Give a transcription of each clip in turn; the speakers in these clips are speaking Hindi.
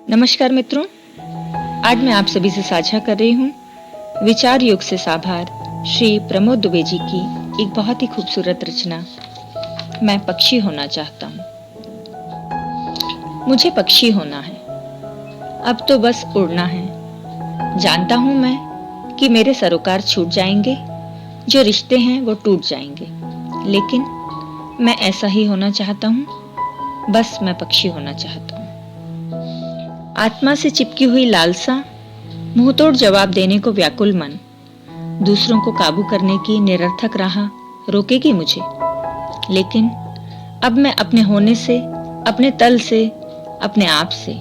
नमस्कार मित्रों, आज मैं आप सभी से साझा कर रही हूँ विचार योग से साभार श्री प्रमोद दुबे जी की एक बहुत ही खूबसूरत रचना, मैं पक्षी होना चाहता हूँ। मुझे पक्षी होना है, अब तो बस उड़ना है। जानता हूँ मैं कि मेरे सरोकार छूट जाएंगे, जो रिश्ते हैं वो टूट जाएंगे, लेकिन मैं ऐसा ही होना चाहता हूँ। बस मैं पक्षी होना चाहता हूँ। आत्मा से चिपकी हुई लालसा, मुंहतोड़ जवाब देने को व्याकुल मन, दूसरों को काबू करने की निरर्थक राह रोकेगी मुझे। लेकिन अब मैं अपने होने से, अपने तल से, अपने आप से,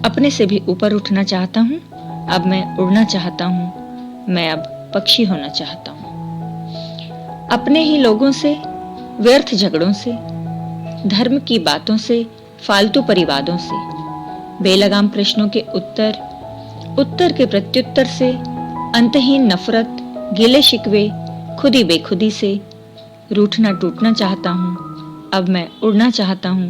अपने से भी ऊपर उठना चाहता हूँ। अब मैं उड़ना चाहता हूँ। मैं अब पक्षी होना चाहता हूँ। अपने ही लोगों से, व्यर्थ झगड़ों से, धर्म की बातों से, फालतू परिवादों से, बेलगाम प्रश्नों के उत्तर के प्रत्युत्तर से, अंतहीन नफरत, गिले शिकवे, खुदी बेखुदी से रूठना टूटना चाहता हूँ। अब मैं उड़ना चाहता हूँ।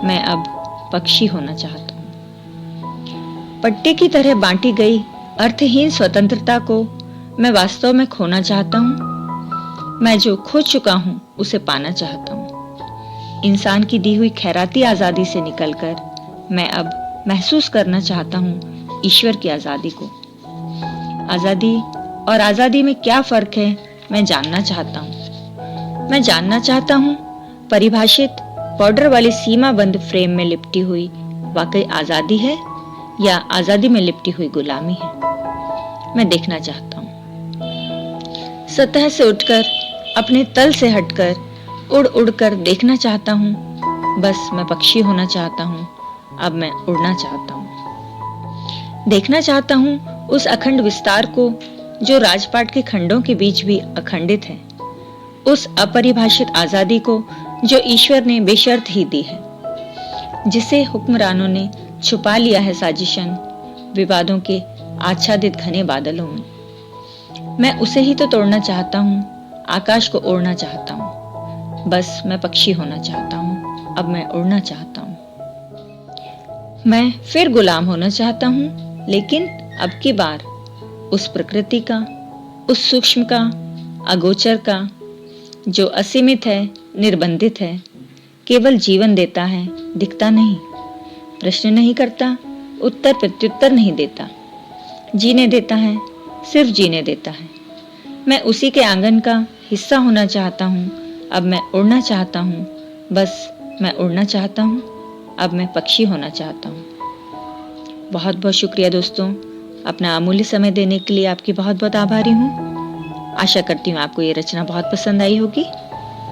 मैं अब पक्षी होना चाहता हूँ। पट्टे की तरह बांटी गई अर्थहीन स्वतंत्रता को मैं वास्तव में खोना चाहता हूँ। मैं जो खो चुका हूँ उसे पाना चाहता हूँ। इंसान की दी हुई खैराती आजादी से निकलकर मैं अब महसूस करना चाहता हूँ ईश्वर की आजादी को। आजादी और आजादी में क्या फर्क है, मैं जानना चाहता हूँ। मैं जानना चाहता हूँ परिभाषित बॉर्डर वाली सीमा बंद फ्रेम में लिपटी हुई वाकई आजादी है या आजादी में लिपटी हुई गुलामी है। मैं देखना चाहता हूँ। सतह से उठकर, अपने तल से हटकर, उड़ उड़कर देखना चाहता हूँ। बस मैं पक्षी होना चाहता हूँ। अब मैं उड़ना चाहता हूँ। देखना चाहता हूँ उस अखंड विस्तार को जो राजपाट के खंडों के बीच भी अखंडित है, उस अपरिभाषित आजादी को जो ईश्वर ने बेशर्त ही दी है, जिसे हुक्मरानों ने छुपा लिया है साजिशन विवादों के आच्छादित घने बादलों में। मैं उसे ही तो तोड़ना चाहता हूँ, आकाश को ओढ़ना चाहता हूँ। बस मैं पक्षी होना चाहता हूँ। अब मैं उड़ना चाहता हूँ। मैं फिर गुलाम होना चाहता हूँ, लेकिन अब की बार उस प्रकृति का, उस सूक्ष्म का, अगोचर का, जो असीमित है, निर्बंधित है, केवल जीवन देता है, दिखता नहीं, प्रश्न नहीं करता, उत्तर प्रत्युत्तर नहीं देता, जीने देता है, सिर्फ जीने देता है। मैं उसी के आंगन का हिस्सा होना चाहता हूँ। अब मैं उड़ना चाहता हूँ। बस मैं उड़ना चाहता हूँ। अब मैं पक्षी होना चाहता हूँ। बहुत बहुत शुक्रिया दोस्तों, अपना अमूल्य समय देने के लिए आपकी बहुत बहुत आभारी हूँ। आशा करती हूँ आपको ये रचना बहुत पसंद आई होगी।